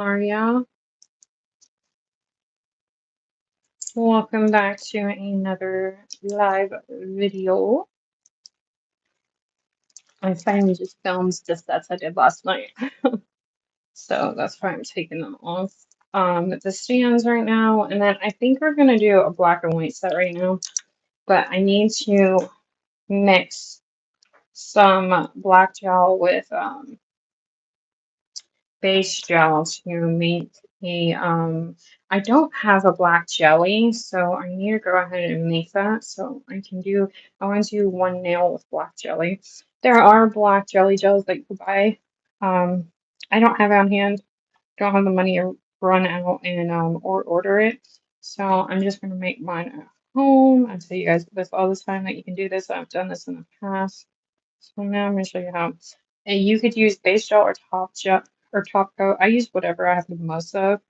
Are ya? Welcome back to another live video. I finally just filmed the sets I did last night, so that's why I'm taking them off. The stands right now, and then I think we're gonna do a black and white set right now, but I need to mix some black gel with base gel to make a I don't have a black jelly, so I need to go ahead and make that so I want to do one nail with black jelly. There are black jelly gels that you can buy. I don't have it on hand, don't have the money to run out and or order it. So I'm just gonna make mine at home. I tell you guys this all the time that you can do this. I've done this in the past. So now I'm going to show you how. And you could use base gel or top gel or top coat. I use whatever I have the most of,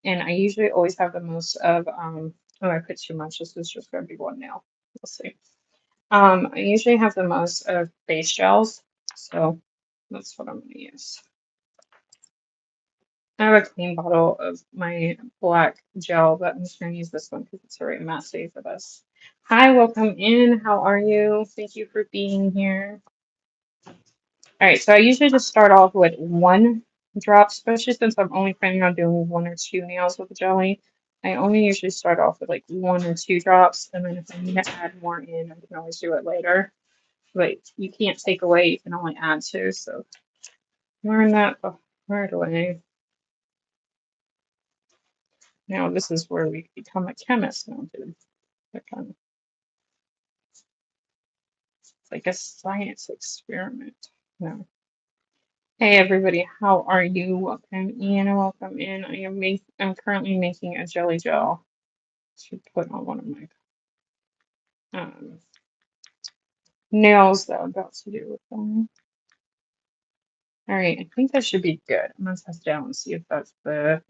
and I usually always have the most of. Oh, I put too much. This is just going to be one nail. We'll see. I usually have the most of base gels, so that's what I'm going to use. I have a clean bottle of my black gel, but I'm just going to use this one because it's already messy for this. Hi, welcome in. How are you? Thank you for being here. All right, so I usually just start off with one drop, especially since I'm only planning on doing one or two nails with the jelly. I only usually start off with like one or two drops, and then if I need to add more in, I can always do it later. But you can't take away, you can only add to, so learn that the hard way. Now this is where we become a chemist now, dude. It's like a science experiment. No. Hey everybody, how are you? Welcome in, welcome in. I'm currently making a jelly gel to put on one of my um, nails that I'm about to do with them. All right, I think that should be good. I'm gonna test it out and see if that's the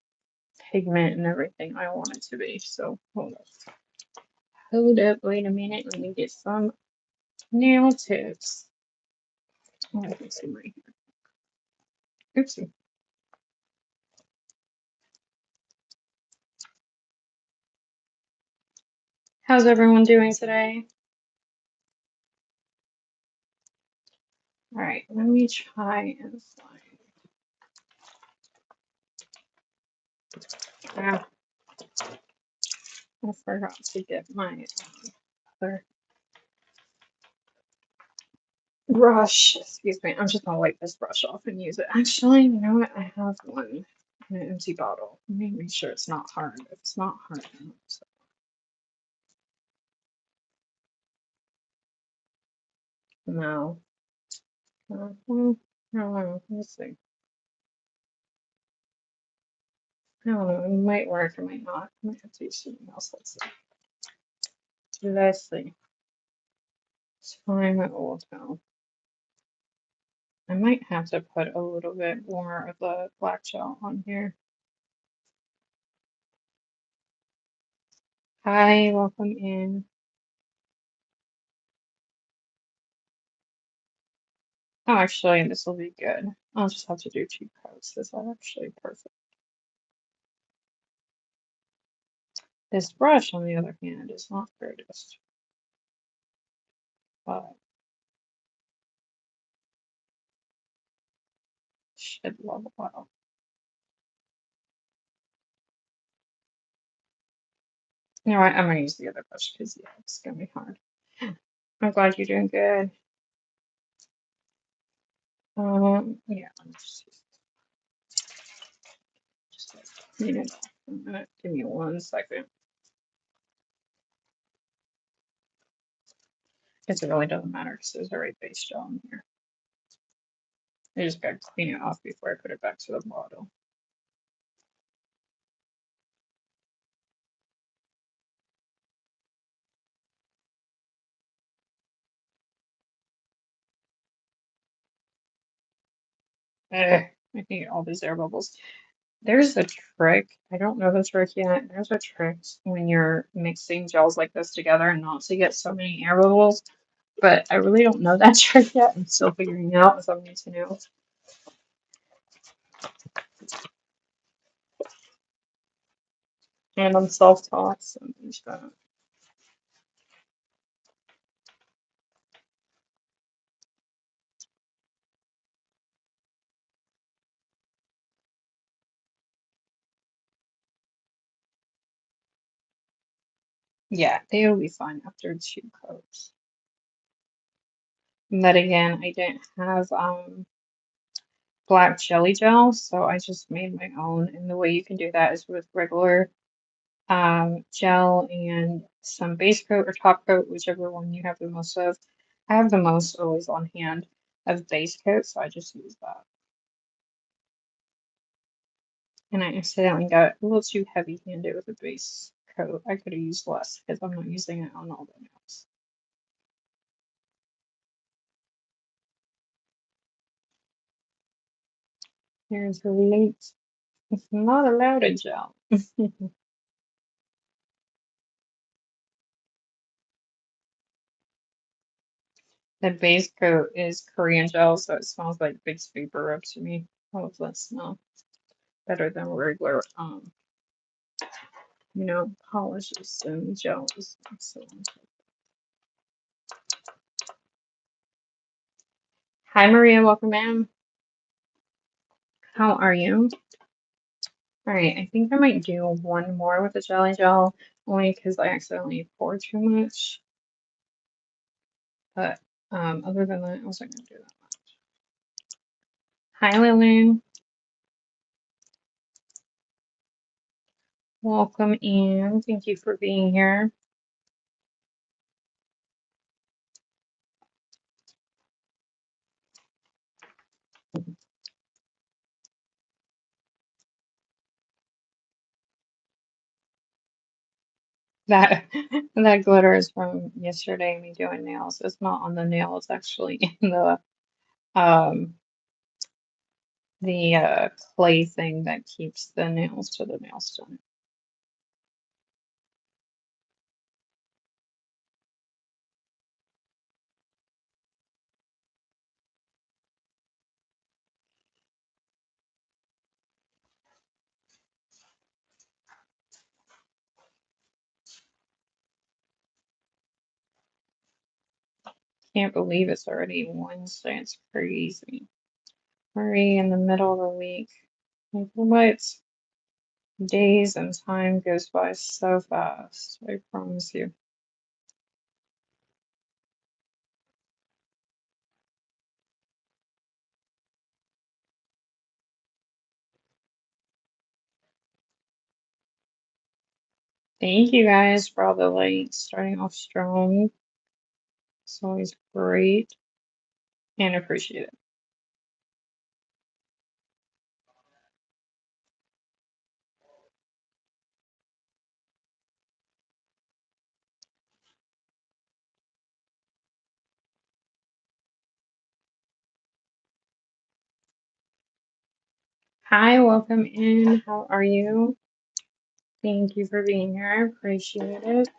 pigment and everything I want it to be. So hold up. Hold up, wait a minute. Let me get some nail tips. Oh, I can see my hair. Oopsie. How's everyone doing today? All right, let me try and find. I forgot to get my other brush. Excuse me. I'm just gonna wipe this brush off and use it. Actually, you know what? I have one in an empty bottle. Let me make sure it's not hard. If it's not hard, so. No. No, let's see. I don't know. It might work. It might not. I might have to use something else. Let's see. Let's see. Time old now. I might have to put a little bit more of the black gel on here. Hi, welcome in. Oh, actually, this will be good. I'll just have to do two coats. This is actually perfect. This brush, on the other hand, is not the greatest, but should level out. You know what? I'm gonna use the other brush because yeah, it's gonna be hard. I'm glad you're doing good. Yeah, I'm just like clean it off for a minute. Give me 1 second. Guess it really doesn't matter because there's already base gel in here. I just gotta clean it off before I put it back to the bottle. I hate all these air bubbles. There's a trick. I don't know the trick yet. There's a trick when you're mixing gels like this together and not to get so many air bubbles. But I really don't know that trick yet. I'm still figuring out as I'm new to nails. And I'm self-taught, so there's that. Yeah, they'll be fine after 2 coats. But again, I didn't have black jelly gel, so I just made my own. And the way you can do that is with regular gel and some base coat or top coat, whichever one you have the most of. I have the most always on hand of base coat, so I just use that. And I accidentally got a little too heavy-handed with the base coat. I could have used less because I'm not using it on all the nails. Here's the late. It's not allowed in gel. The base coat is Korean gel, so it smells like Big Vapor Rub to me. All of that smell better than regular, polishes and gels and so on. Hi, Maria. Welcome, ma'am. How are you? All right, I think I might do one more with the jelly gel, only because I accidentally poured too much. But other than that, I wasn't gonna do that much. Hi, Lillian. Welcome in. Thank you for being here. That that glitter is from yesterday, me doing nails. It's not on the nail, it's actually in um the clay thing that keeps the nails to the nail stem. Can't believe it's already Wednesday. It's crazy. Already in the middle of the week. Like, what? Days and time goes by so fast. I promise you. Thank you guys for all the likes. Starting off strong. It's always great and appreciate it. Hi, welcome in. How are you? Thank you for being here. I appreciate it.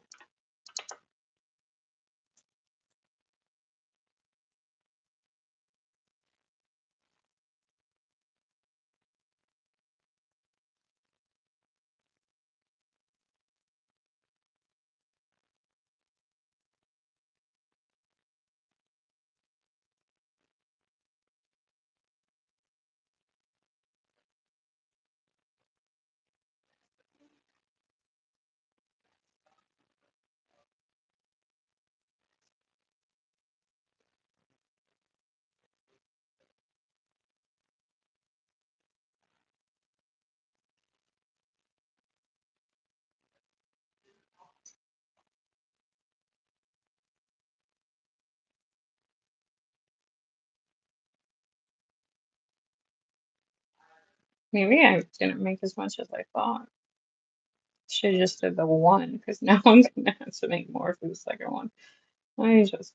Maybe I didn't make as much as I thought. Should have just did the one because now I'm gonna have to make more for the second one. I just.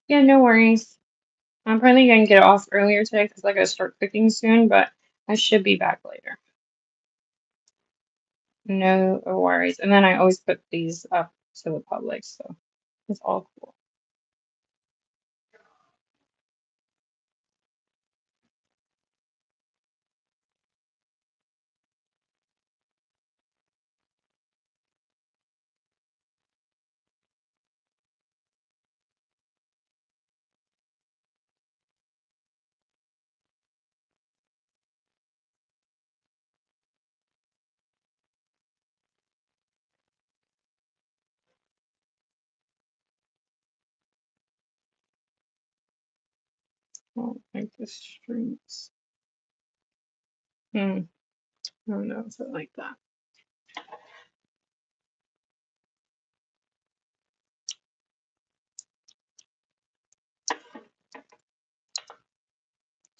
Yeah, no worries. I'm probably gonna get off earlier today because I gotta start cooking soon, but I should be back later. No worries. And then I always put these up to the public, so it's all cool. I don't like the streets. I don't know if I like that.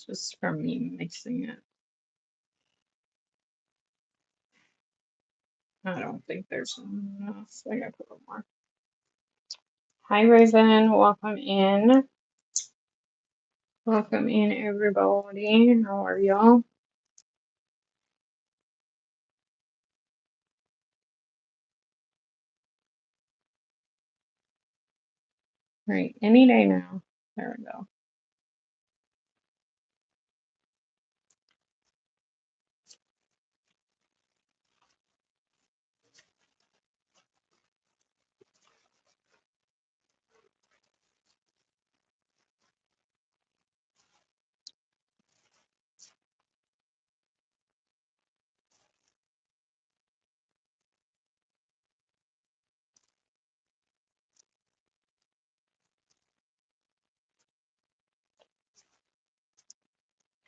Just from me mixing it. I don't think there's enough. I gotta put a little more. Hi, Raven. Welcome in. Welcome in, everybody. How are y'all? Right, any day now. There we go.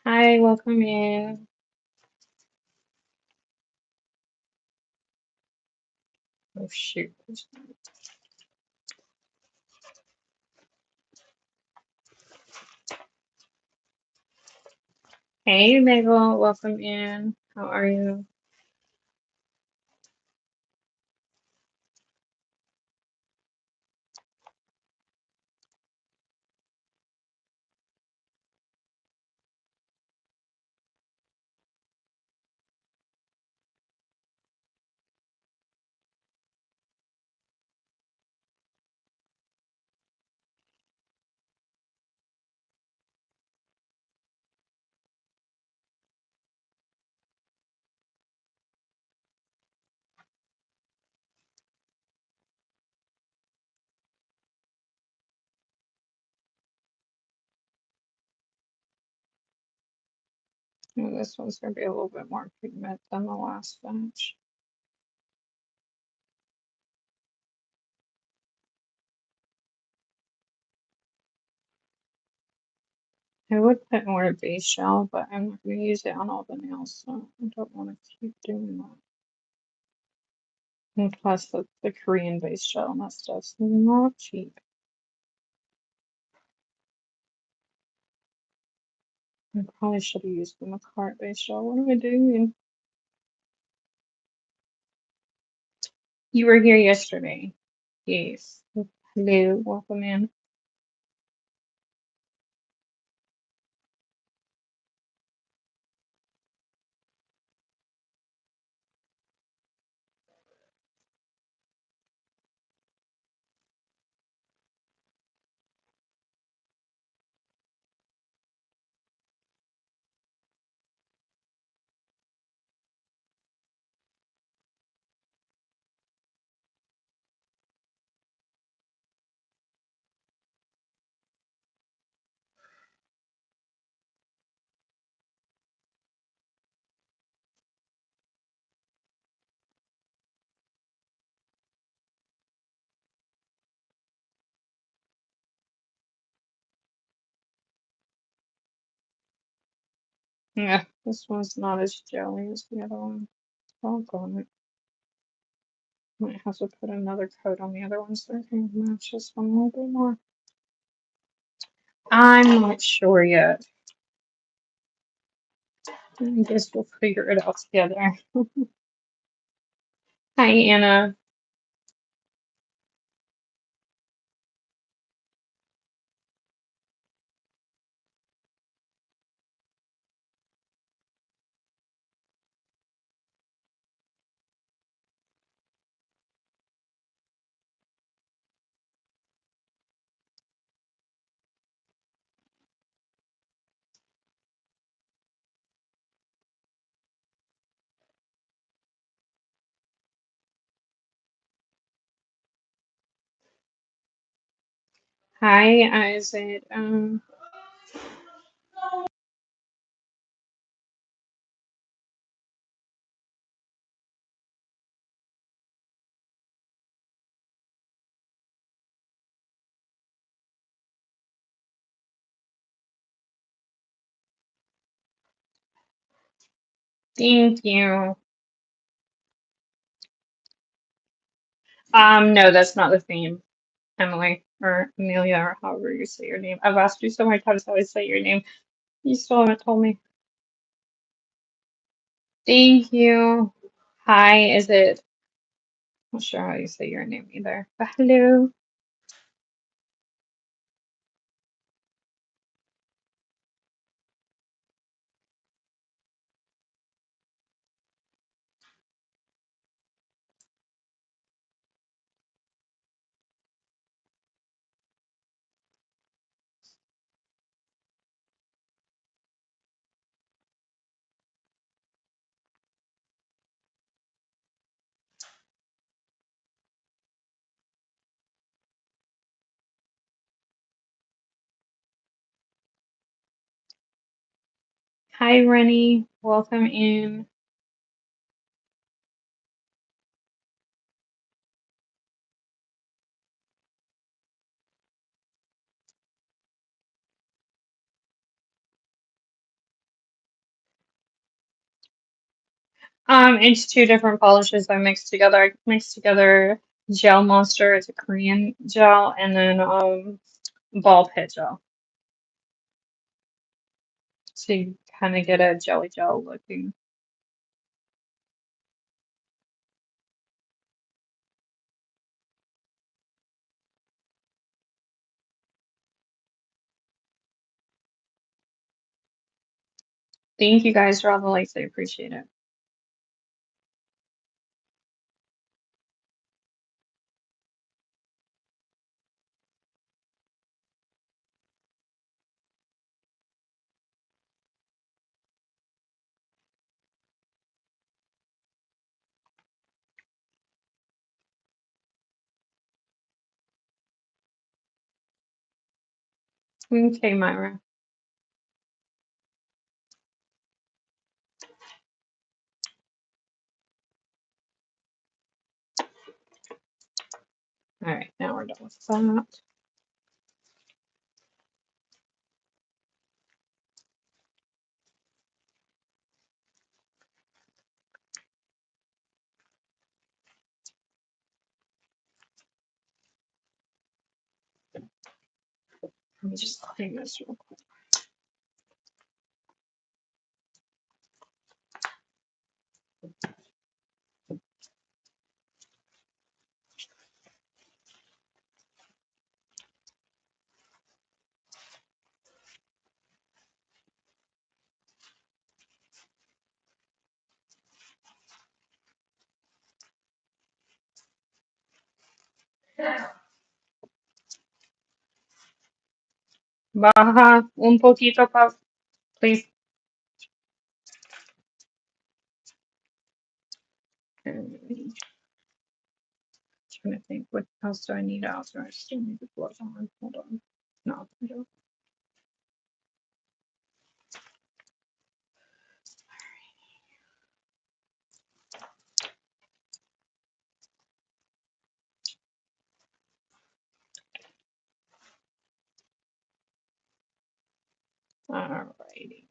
Hi, welcome in. Oh, shoot. Hey, Mabel. Welcome in. How are you? Oh, this one's going to be a little bit more pigment than the last batch. I would put more base gel, but I'm not going to use it on all the nails, so I don't want to keep doing that. And plus, the Korean base gel and that stuff's not cheap. I probably should have used the Macart base gel. What am I doing? You were here yesterday. Yes. Hello, welcome in. Yeah, this one's not as jelly as the other one. Doggone it. Might have to put another coat on the other one so I can match this one a little bit more. I'm not sure yet. I guess we'll figure it out together. Hi, Anna. Hi, Isaac. Thank you. No, that's not the theme, Emily or Amelia or however you say your name. I've asked you so many times how I say your name. You still haven't told me. Thank you. Hi, is it? I'm not sure how you say your name either. But hello. Hi, Rennie. Welcome in. It's two different polishes I mixed together. I mixed together Gel Monster, it's a Korean gel, and then ball pit gel. So you kind of get a jelly gel looking. Thank you guys for all the likes. I appreciate it. Okay, Myra. All right, now we're done with that. Let me just clean this real quick. Baja un poquito, please. Okay. Trying to think, what else do I need out there? I still need the gloves on. Hold on. No, I don't. Alrighty.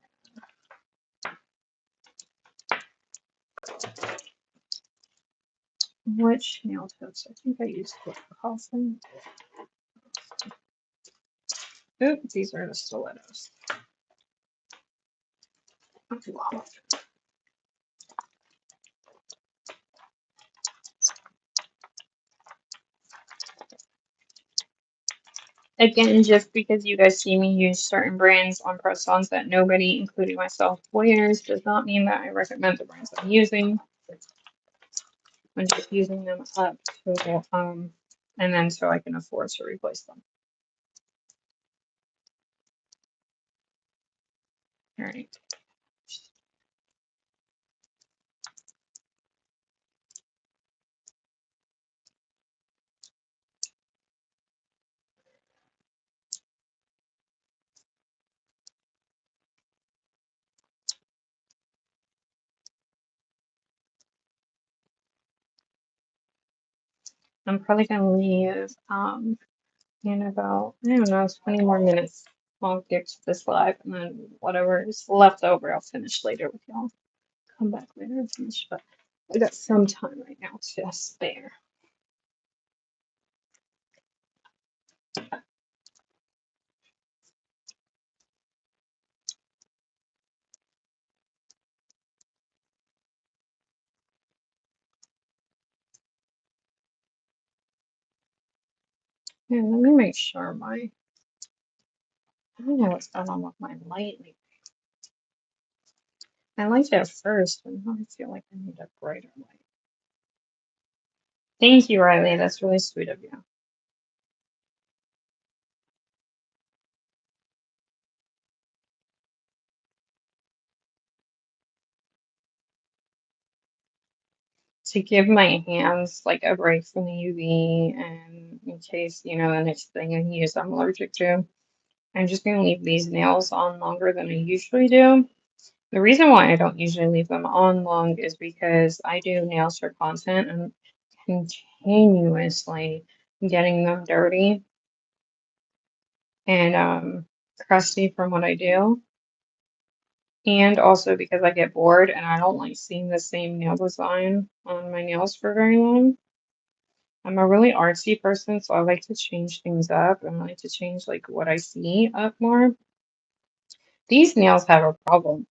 Which nail tips? I think I used Flip Coffin. Oop, these are the stilettos. Wow. Again, just because you guys see me use certain brands on press-ons that nobody, including myself, wears, does not mean that I recommend the brands I'm using. I'm just using them up to, and then so I can afford to replace them. All right. I'm probably gonna leave in about, I don't know, 20 more minutes. I'll get to this live and then whatever is left over I'll finish later with y'all. come back later and finish, but I got some time right now to spare. Yeah, let me make sure I don't know what's going on with my light. Like, I liked it at first, but now I feel like I need a brighter light. Thank you, Riley. That's really sweet of you. To give my hands like a break from the UV, and in case, the next thing I use I'm allergic to, I'm just going to leave these nails on longer than I usually do. The reason why I don't usually leave them on long is because I do nails for content and continuously getting them dirty and crusty from what I do. And also because I get bored and I don't like seeing the same nail design on my nails for very long. I'm a really artsy person, so I like to change things up and I like to change like what I see up more. These nails have a problem.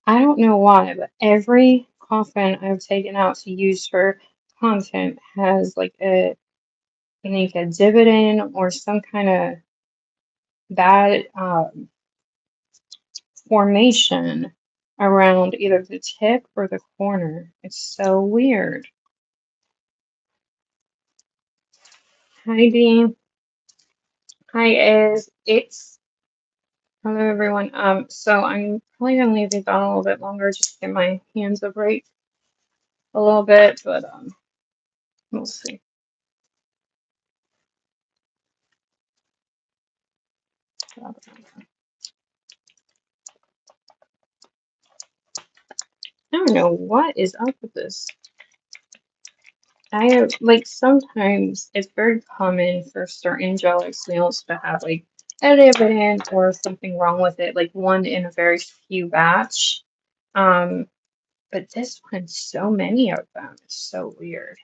I don't know why, but every coffin I've taken out to use for content has like I think a dividend or some kind of bad formation around either the tip or the corner. It's so weird. Hi, Dean. Hi, Iz. Hello, everyone. So I'm probably gonna leave these on a little bit longer just to give my hands a break a little bit, but we'll see. I don't know what is up with this. I have, like, sometimes it's very common for certain gel nails to have like a dividend or something wrong with it, like one in a very few batch. Um, but this one, so many of them. It's so weird.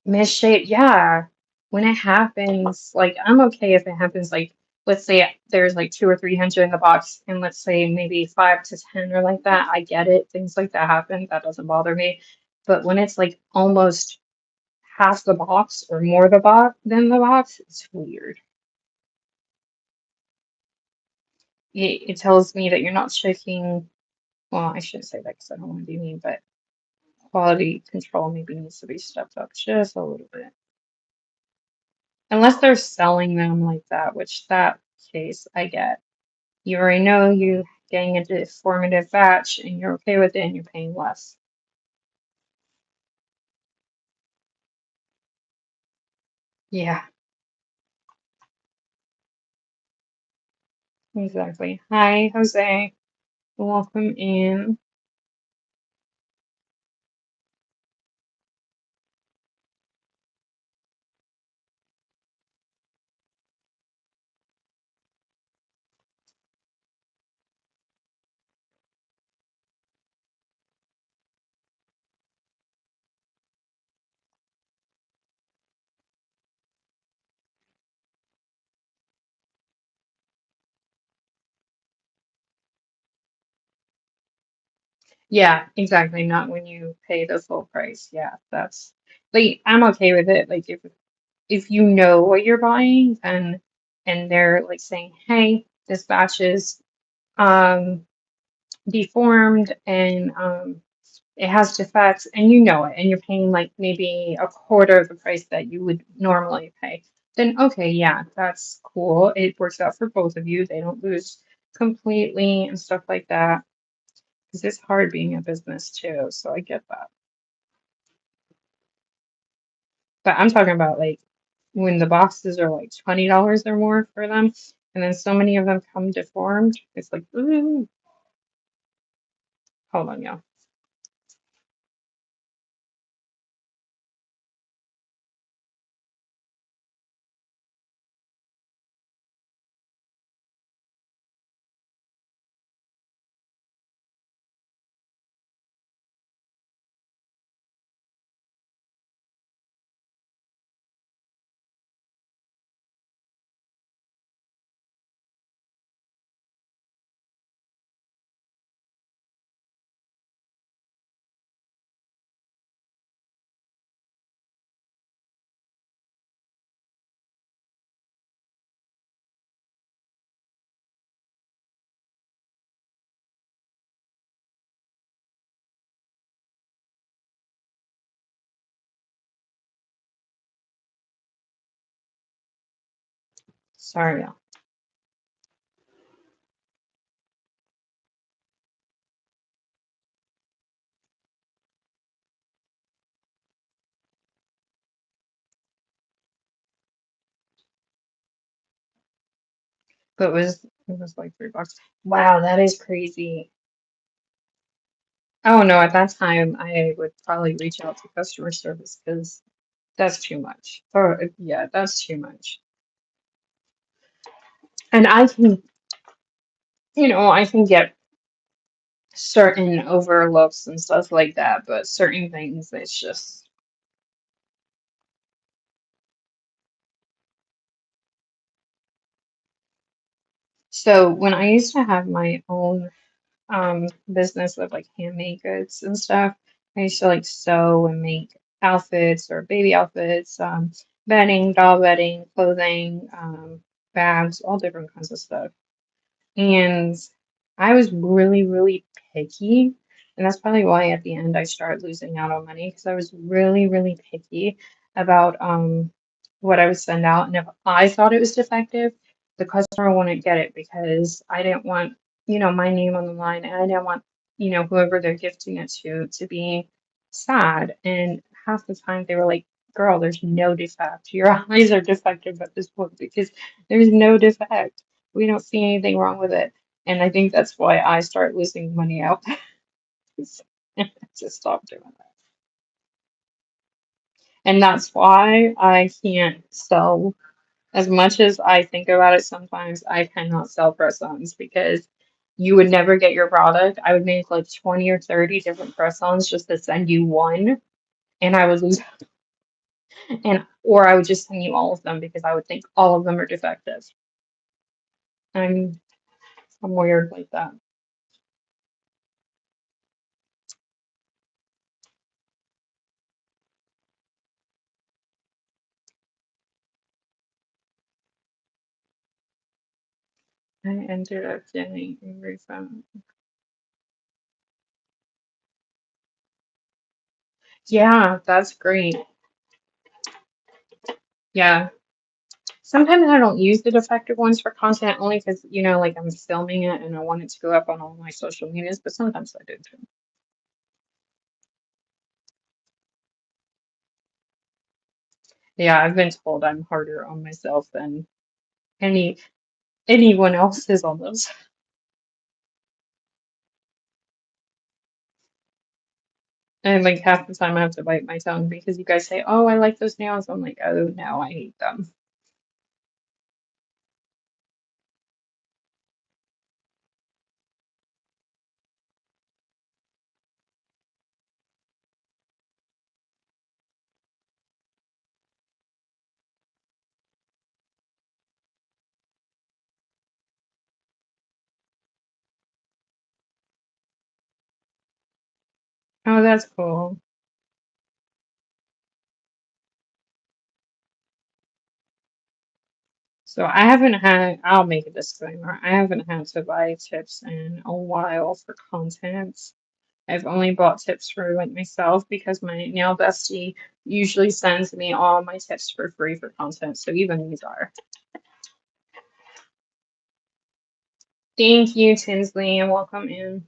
Misshape, yeah. When it happens, like I'm okay if it happens like let's say there's like 200 or 300 in the box, and let's say maybe 5 to 10 or like that. I get it. Things like that happen. That doesn't bother me. But when it's like almost half the box or more the box than the box, it's weird. It tells me that you're not checking. Well, I shouldn't say that because I don't want to be mean, but quality control maybe needs to be stepped up just a little bit. Unless they're selling them like that, which that case I get. You already know you're getting a deformative batch and you're okay with it and you're paying less. Yeah, exactly. Hi, Jose. Welcome in. Yeah, exactly. Not when you pay the full price. Yeah, that's like I'm okay with it. Like if you know what you're buying and they're like saying, hey, this batch is um deformed and it has defects and you know it and you're paying like maybe a quarter of the price that you would normally pay, then okay, yeah, that's cool. It works out for both of you. They don't lose completely and stuff like that because it's hard being a business too. So I get that. But I'm talking about like when the boxes are like $20 or more for them, and then so many of them come deformed. It's like, ooh, hold on, y'all. Sorry, y'all. But it was like $3. Wow, that is crazy. Oh no, at that time I would probably reach out to customer service because that's too much. Or yeah, that's too much. And I can, I can get certain overlooks and stuff like that, but certain things it's just so when I used to have my own business of like handmade goods and stuff. I used to like sew and make outfits or baby outfits, bedding, doll bedding, clothing, bags, all different kinds of stuff. And I was really, really picky. And that's probably why at the end I started losing out on money because I was really, really picky about what I would send out. And if I thought it was defective, the customer wouldn't get it because I didn't want, my name on the line and I didn't want, whoever they're gifting it to be sad. And half the time they were like, girl, there's no defect. Your eyes are defective at this point because there's no defect. We don't see anything wrong with it. And I think that's why I start losing money out. And I just stopped doing that. And that's why I can't sell as much as I think about it sometimes. I cannot sell press-ons because you would never get your product. I would make like 20 or 30 different press-ons just to send you one, and I would lose and or I would just send you all of them because I would think all of them are defective. I'm I'm weird like that. I ended up getting a refund. Yeah, that's great. Yeah. Sometimes I don't use the defective ones for content only because, like I'm filming it and I want it to go up on all my social medias, but sometimes I do too. Yeah, I've been told I'm harder on myself than any anyone else is on those. And like half the time I have to bite my tongue because you guys say, "Oh, I like those nails." I'm like, "Oh no, I hate them." Oh, that's cool. So I haven't had, I'll make a disclaimer. I haven't had to buy tips in a while for content. I've only bought tips for like myself because my nail bestie usually sends me all my tips for free for content. So even these are. Thank you, Tinsley, and welcome in.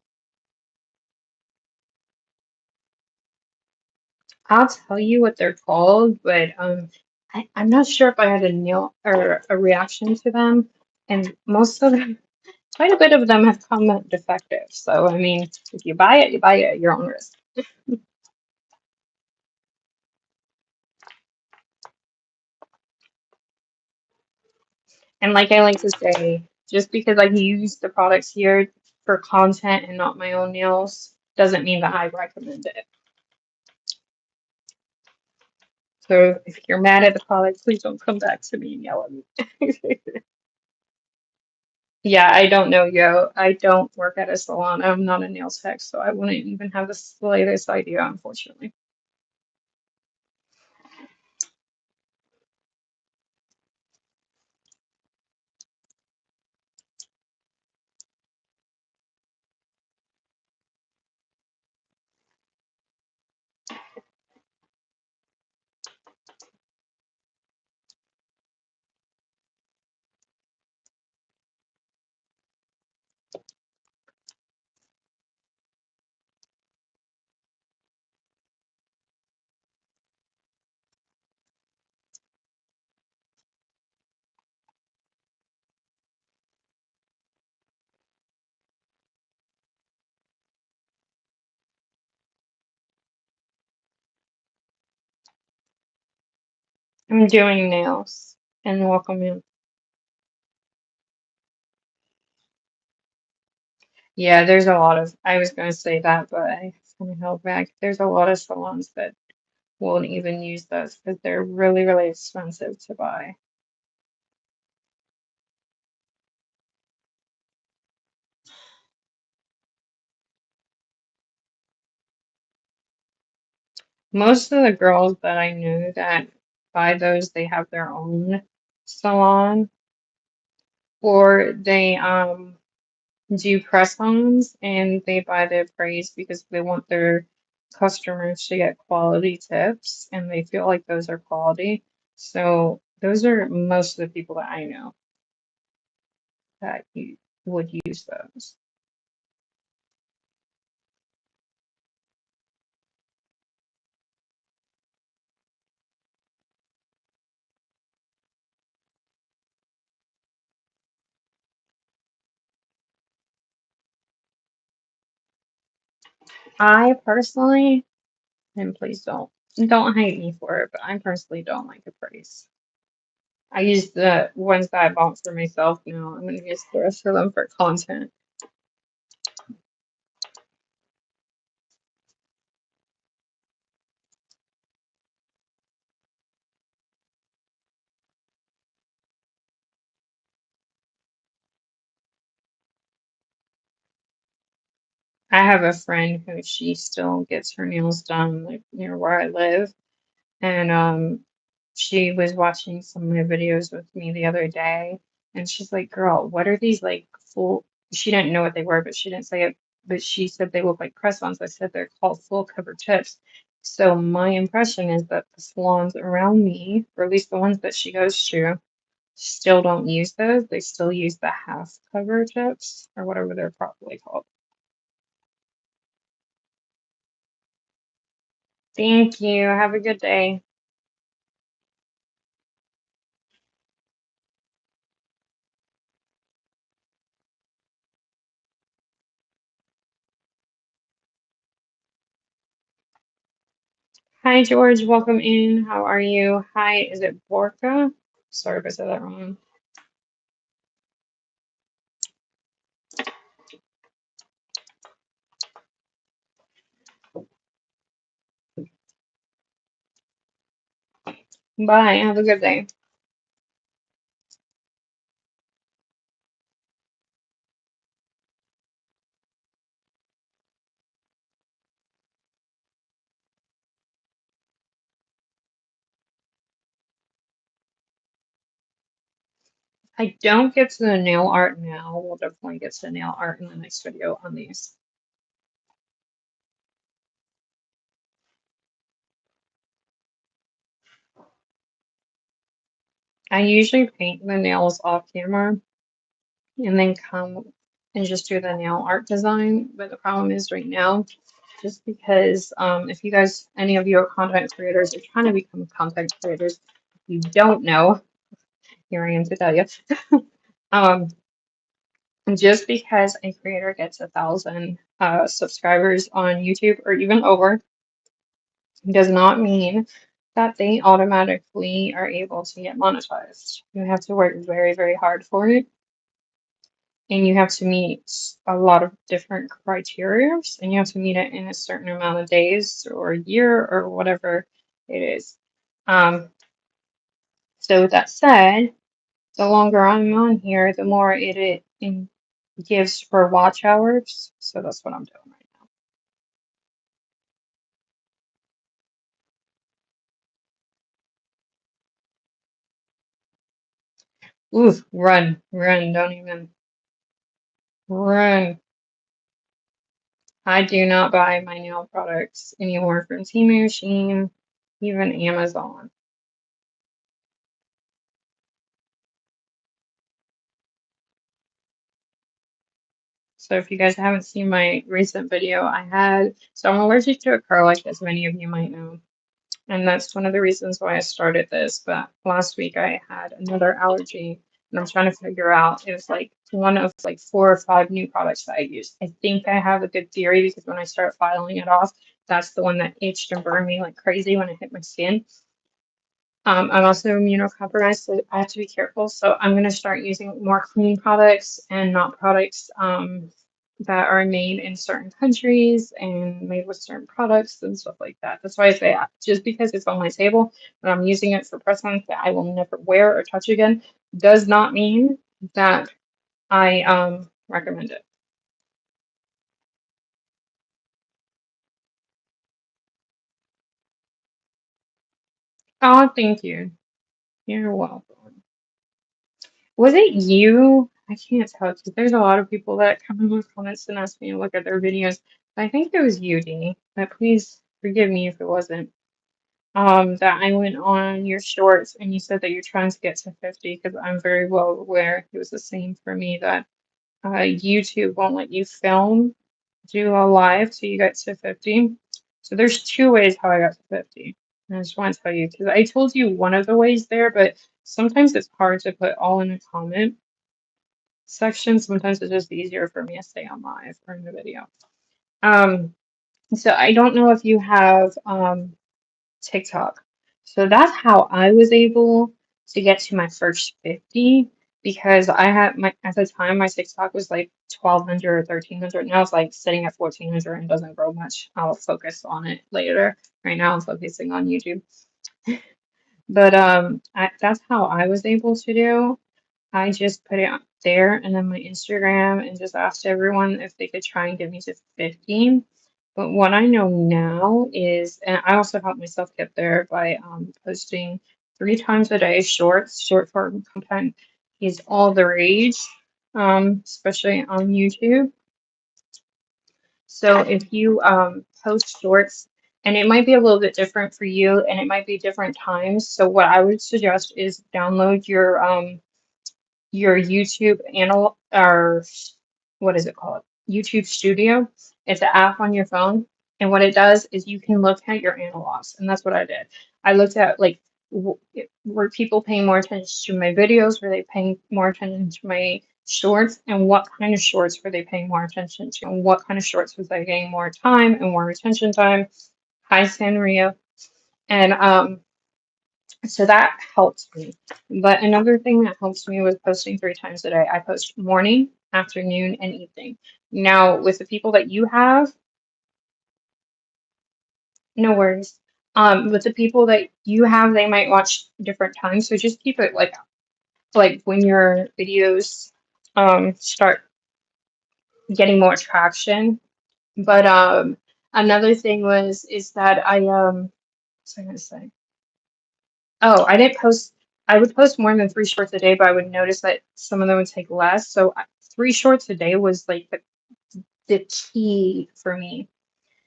I'll tell you what they're called, but I'm not sure if I had a nail or a reaction to them. And most of them, quite a bit of them have come out defective. So I mean, if you buy it at your own risk. And like I like to say, just because I use the products here for content and not my own nails doesn't mean that I recommend it. So if you're mad at the product, please don't come back to me and yell at me. Yeah, I don't know, yo. I don't work at a salon. I'm not a nail tech, so I wouldn't even have the slightest idea, unfortunately. I'm doing nails. And welcome in. Yeah, there's a lot of, I was going to say that, but I kind of held back. There's a lot of salons that won't even use those because they're really, really expensive to buy. Most of the girls that I know that buy those, they have their own salon or they do press-ons and they buy the praise because they want their customers to get quality tips and they feel like those are quality. So those are most of the people that I know that you would use those. I personally, and please don't hate me for it, but I personally don't like a praise. I use the ones that I bought for myself now. I'm gonna use the rest of them for content. I have a friend who she still gets her nails done like near where I live, and she was watching some of my videos with me the other day, and she's like, "Girl, what are these like full?" She didn't know what they were, but she didn't say it. But she said they look like press-ons. I said they're called full cover tips. So my impression is that the salons around me, or at least the ones that she goes to, still don't use those. They still use the half cover tips or whatever they're properly called. Thank you. Have a good day. Hi, George. Welcome in. How are you? Hi, is it Borka? Sorry if I said that wrong. Bye. Have a good day. I don't get to the nail art now. We'll definitely get to the nail art in the next video on these. I usually paint the nails off camera and then come and just do the nail art design. But the problem is right now, just because if you guys, any of you are content creators or trying to become content creators, if you don't know, here I am to tell you. um, just because a creator gets 1,000 subscribers on YouTube or even over does not mean that they automatically are able to get monetized. You have to work very, very hard for it, and you have to meet a lot of different criteria, and you have to meet it in a certain amount of days or a year or whatever it is. Um, so with that said, the longer I'm on here, the more it gives for watch hours. So that's what I'm doing right now. Ooh, run, run, don't even run. I do not buy my nail products anymore from Temu, Shein, even Amazon. So if you guys haven't seen my recent video, so I'm allergic to acrylic, as many of you might know. And that's one of the reasons why I started this. But last week I had another allergy, and I'm trying to figure out, it was like one of like 4 or 5 new products that I used. I think I have a good theory because when I start filing it off, that's the one that itched and burned me like crazy when it hit my skin. I'm also immunocompromised, so I have to be careful. So I'm going to start using more clean products and not products that are made in certain countries and made with certain products and stuff like that. That's why I say just because it's on my table and I'm using it for presents that I will never wear or touch again does not mean that I recommend it. Oh, thank you. You're welcome. Was it you? I can't tell because there's a lot of people that come in with comments and ask me to look at their videos. I think it was you, Dee, but please forgive me if it wasn't. That I went on your shorts and you said that you're trying to get to 50 because I'm very well aware it was the same for me that YouTube won't let you film, do a live till you get to 50. So there's two ways how I got to 50. And I just want to tell you because I told you one of the ways there, but sometimes it's hard to put all in a comment section. Sometimes it's just easier for me to stay on live or in the video. Um, so I don't know if you have TikTok. So that's how I was able to get to my first 50 because I had my at the time my TikTok was like 1200 or 1300. Now it's like sitting at 1400 and doesn't grow much. I'll focus on it later. Right now I'm focusing on YouTube. But that's how I was able to do. I just put it out there and then my Instagram and just asked everyone if they could try and get me to 15. But what I know now is, and I also helped myself get there by posting 3 times a day shorts. Short form content is all the rage, especially on YouTube. So if you post shorts, and it might be a little bit different for you, and it might be different times. So what I would suggest is download your YouTube anal or what is it called? YouTube Studio. It's an app on your phone, and what it does is you can look at your analogs, and that's what I did. I looked at like were people paying more attention to my videos? Were they paying more attention to my shorts? And what kind of shorts were they paying more attention to? And what kind of shorts was I getting more time and more retention time? Hi, Sanria. And so that helped me. But another thing that helps me was posting 3 times a day. I post morning, afternoon, and evening. Now, with the people that you have, no worries. With the people that you have, they might watch different times. So just keep it like when your videos start getting more traction. But another thing is that what's I gonna say? Oh, I didn't post. I would post more than 3 shorts a day, but I would notice that some of them would take less. So 3 shorts a day was like the key for me.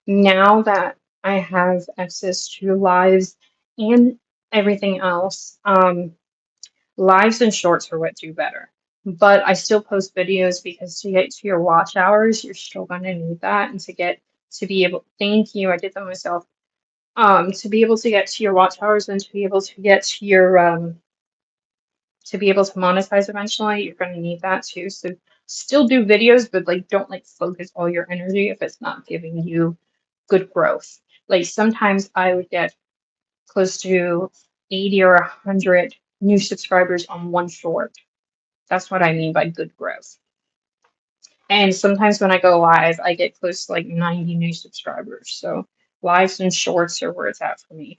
Now that I have access to lives and everything else, lives and shorts are what do better. But I still post videos because to get to your watch hours, you're still going to need that, and to be able. Thank you. I did that myself. To be able to get to your watch hours and to be able to get to be able to monetize eventually, you're going to need that too. So still do videos, but like don't like focus all your energy if it's not giving you good growth. Like sometimes I would get close to 80 or 100 new subscribers on one short. That's what I mean by good growth. And sometimes when I go live, I get close to like 90 new subscribers. So lives and shorts are where it's at for me.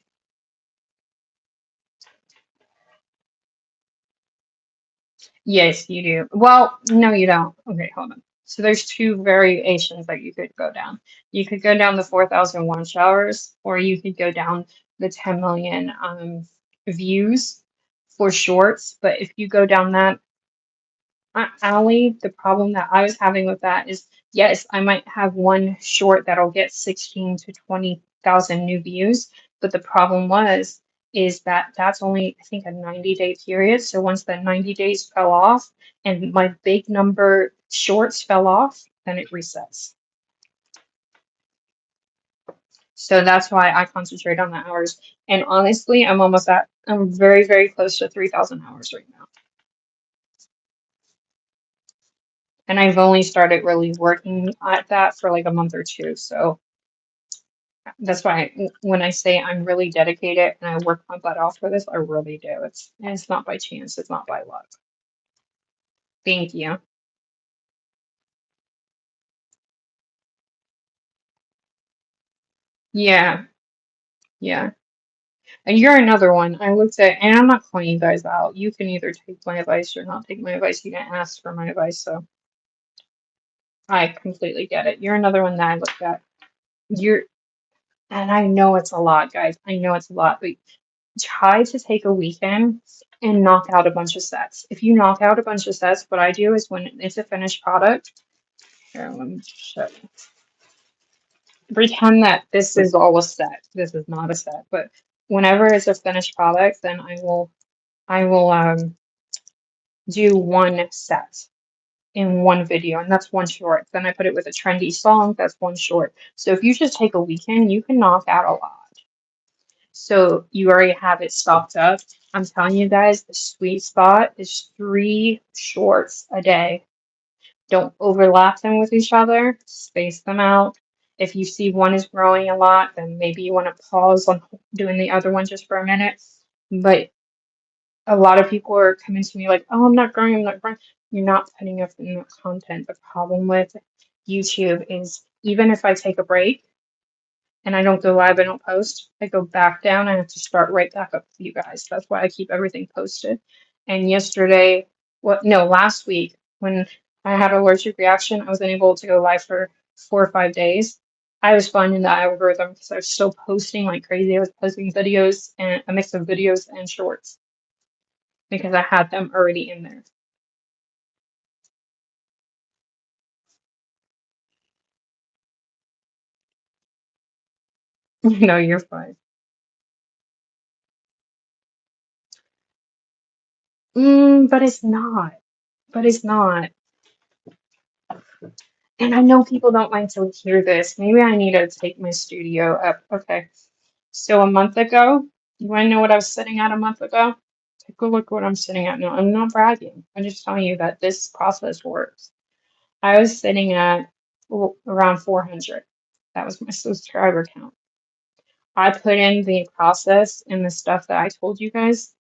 Yes, you do. Well, no, you don't. Okay, hold on. So there's two variations that you could go down. You could go down the 4,001 showers, or you could go down the 10 million views for shorts. But if you go down that, Allie, the problem that I was having with that is, yes, I might have one short that'll get 16 to 20,000 new views, but the problem is that that's only, I think, a 90-day period. So once the 90 days fell off and my big number shorts fell off, then it resets. So that's why I concentrate on the hours. And honestly, I'm very, very close to 3,000 hours right now. And I've only started really working at that for like a month or two. So That's why when I say I'm really dedicated and I work my butt off for this, I really do. It's not by chance. It's not by luck. Thank you. Yeah, yeah. And you're another one. I looked at, and I'm not calling you guys out. You can either take my advice or not take my advice. You didn't ask for my advice, so I completely get it. You're another one that I looked at. You're, and I know it's a lot, guys. I know it's a lot, but try to take a weekend and knock out a bunch of sets. If you knock out a bunch of sets, what I do is when it's a finished product, here, let me show you. Pretend that this is all a set. This is not a set, but whenever it's a finished product, then I will do one set in one video, and that's one short. Then I put it with a trendy song, that's one short. So if you just take a weekend, you can knock out a lot. So you already have it stocked up. I'm telling you guys, the sweet spot is 3 shorts a day. Don't overlap them with each other, space them out. If you see one is growing a lot, then maybe you want to pause on doing the other one just for a minute. But a lot of people are coming to me like, oh, I'm not growing, I'm not growing. You're not putting up enough content. The problem with YouTube is even if I take a break and I don't go live, I don't post, I go back down, I have to start right back up with you guys. That's why I keep everything posted. And yesterday, no, last week, when I had an allergic reaction, I was unable to go live for 4 or 5 days. I was finding the algorithm because I was still posting like crazy. I was posting videos and a mix of videos and shorts because I had them already in there. No, you're fine. But it's not. But it's not. And I know people don't like to hear this. Maybe I need to take my studio up. Okay. So a month ago, you want to know what I was sitting at a month ago? Take a look what I'm sitting at now. I'm not bragging. I'm just telling you that this process works. I was sitting at around 400. That was my subscriber count. I put in the process and the stuff that I told you guys.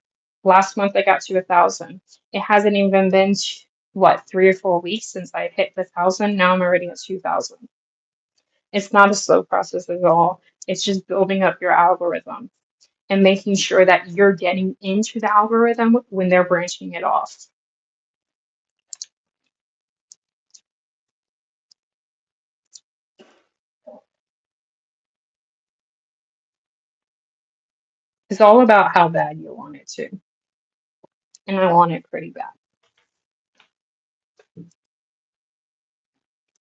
Last month I got to 1,000. It hasn't even been what 3 or 4 weeks since I hit the 1,000. Now I'm already at 2,000. It's not a slow process at all. It's just building up your algorithm and making sure that you're getting into the algorithm when they're branching it off. It's all about how bad you want it to. And I want it pretty bad.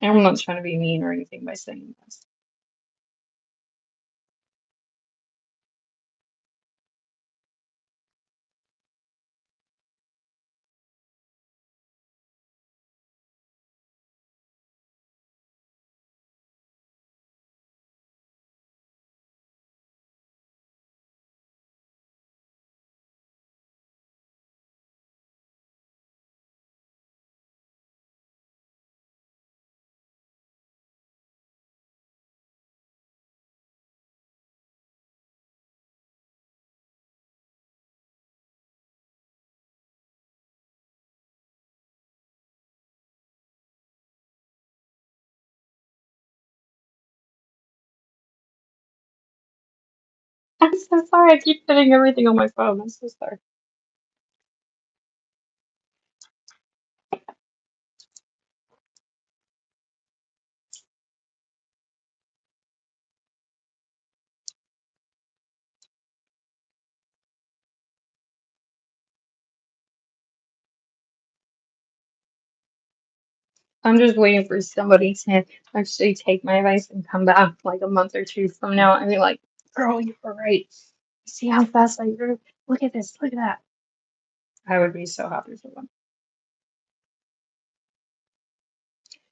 And I'm not trying to be mean or anything by saying this. I'm so sorry. I keep hitting everything on my phone. I'm so sorry. I'm just waiting for somebody to actually take my advice and come back like a month or two from now and be like, girl, you were right. See how fast I grew? Look at this. Look at that. I would be so happy for them.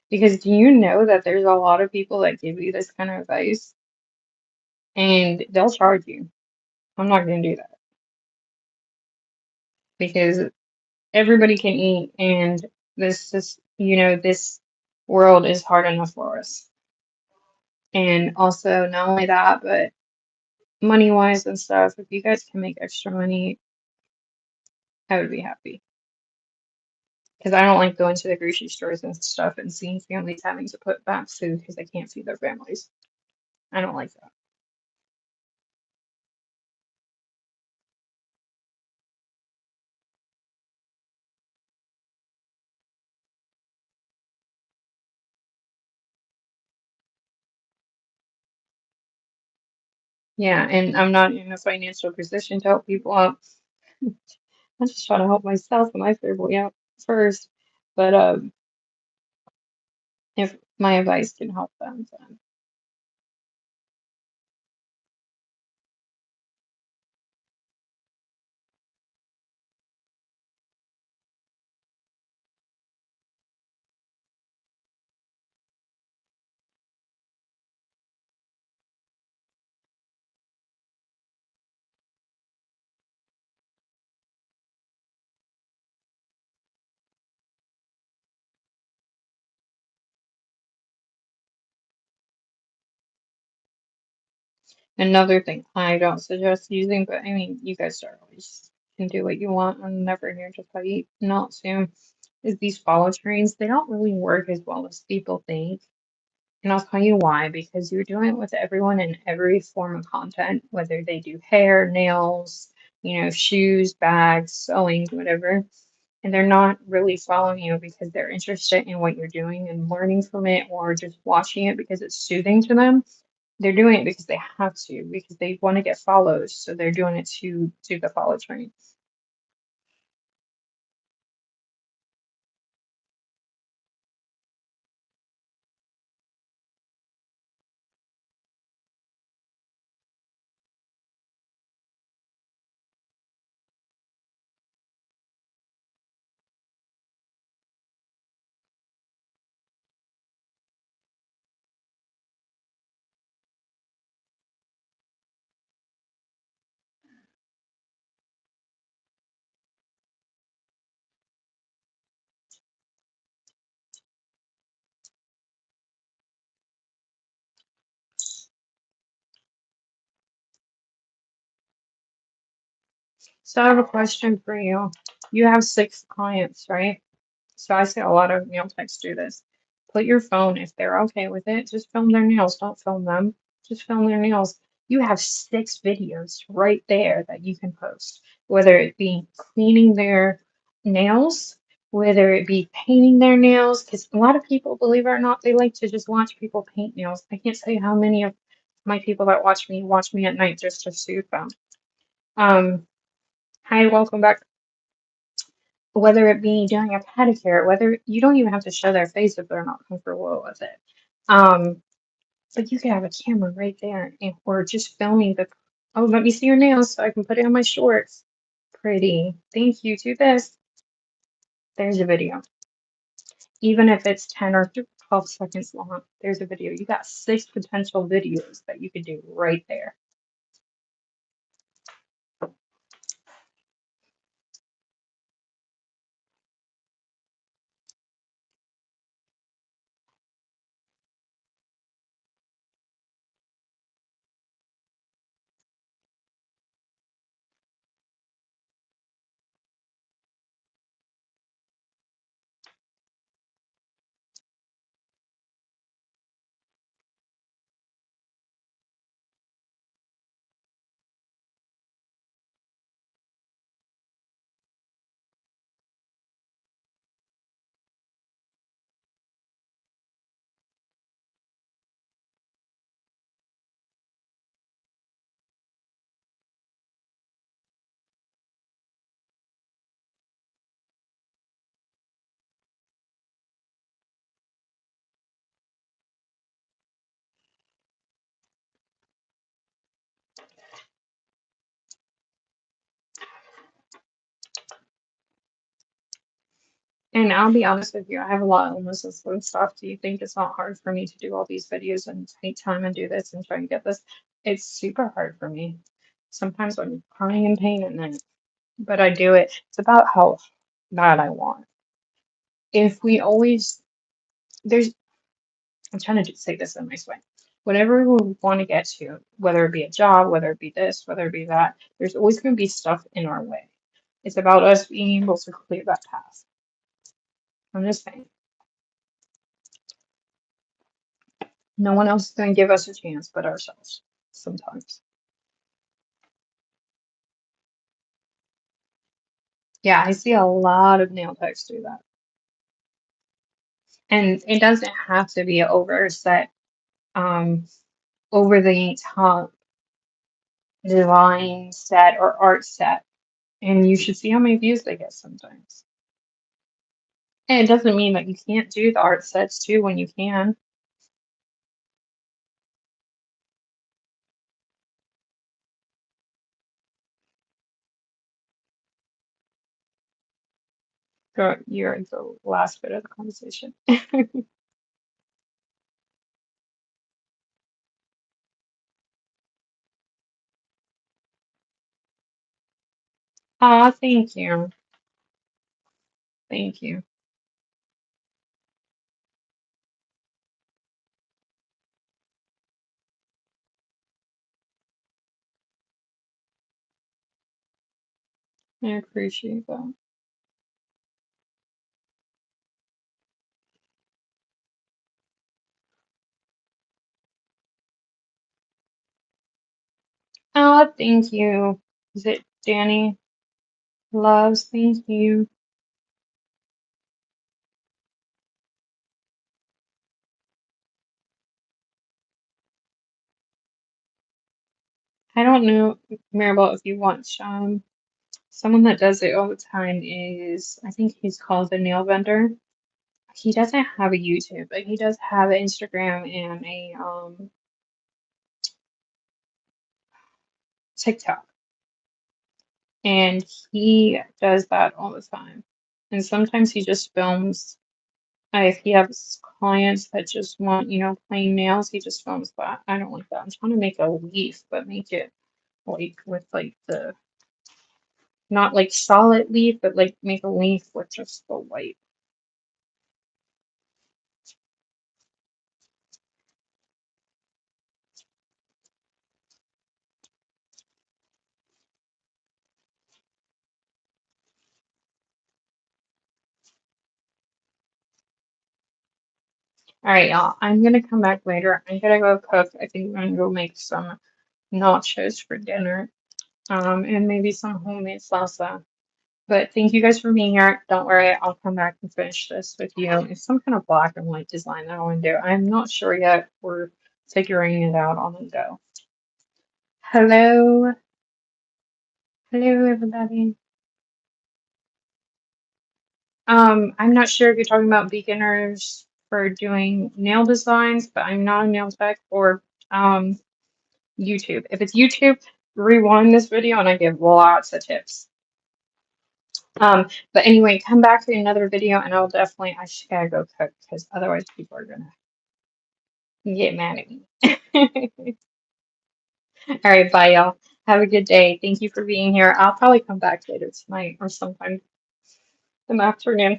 Because do you know that there's a lot of people that give you this kind of advice and they'll charge you? I'm not going to do that because everybody can eat and this is, this world is hard enough for us. And also, not only that, but money wise and stuff, if you guys can make extra money, I would be happy. Because I don't like going to the grocery stores and stuff and seeing families having to put back food because they can't feed their families. I don't like that. Yeah, and I'm not in a financial position to help people out. I'm just trying to help myself and my family out first. But if my advice can help them, then another thing I don't suggest using, but I mean, you guys are always can do what you want. I'm never here to tell you not to. Is these follow trains? They don't really work as well as people think. And I'll tell you why, because you're doing it with everyone in every form of content, whether they do hair, nails, shoes, bags, sewing, whatever. And they're not really following you because they're interested in what you're doing and learning from it or just watching it because it's soothing to them. They're doing it because they have to, because they want to get follows. So they're doing it to do the follow train. So I have a question for you. You have 6 clients, right? So I see a lot of nail techs do this. Put your phone, if they're okay with it, just film their nails. Don't film them. Just film their nails. You have 6 videos right there that you can post, whether it be cleaning their nails, whether it be painting their nails, because a lot of people, believe it or not, they like to just watch people paint nails. I can't tell you how many of my people that watch me at night just to soothe them. Um, Hi, welcome back. Whether it be doing a pedicure, whether you don't even have to show their face if they're not comfortable with it. Um, but you can have a camera right there, and, or just filming the. Oh, let me see your nails so I can put it on my shorts. Pretty. Thank you. Do this. There's a video. Even if it's 10 or 12 seconds long, there's a video. You got 6 potential videos that you could do right there. And I'll be honest with you, I have a lot of illnesses and stuff. Do you think it's not hard for me to do all these videos and take time and do this and try and get this? It's super hard for me. Sometimes I'm crying in pain and then, but I do it. It's about how bad I want. If we always, there's, I'm trying to say this in a nice way. whatever we want to get to, whether it be a job, whether it be this, whether it be that, there's always going to be stuff in our way. It's about us being able to clear that path. I'm just saying. No one else is going to give us a chance but ourselves sometimes. Yeah, I see a lot of nail techs do that. And it doesn't have to be over set, over the top design set or art set. And you should see how many views they get sometimes. And it doesn't mean that you can't do the art sets too when you can. Girl, you're the last bit of the conversation. Ah, thank you. Thank you. I appreciate that. Ah, thank you. Is it Danny Loves? Thank you. I don't know, Maribel, if you watch someone that does it all the time is, I think he's called the Nail Vendor. He doesn't have a YouTube, but he does have an Instagram and a TikTok. And he does that all the time. And sometimes he just films. If he has clients that just want, plain nails, he just films that. I don't like that. I'm trying to make a leaf, but make it like with like the not like solid leaf, but like make a leaf with just the white. All right, y'all. I'm gonna come back later. I'm gonna go cook. I think I'm gonna go make some nachos for dinner. And maybe some homemade salsa. But thank you guys for being here. Don't worry, I'll come back and finish this with you. It's some kind of black and white design that I want to do. I'm not sure yet. We're figuring it out on the go. Hello, hello everybody. I'm not sure if you're talking about beginners for doing nail designs, but I'm not a nail tech or YouTube. If it's YouTube, rewind this video and I give lots of tips. But anyway, come back to another video and I'll definitely, I just gotta go cook because otherwise people are gonna get mad at me. All right, bye y'all. Have a good day. Thank you for being here. I'll probably come back later tonight or sometime in the afternoon.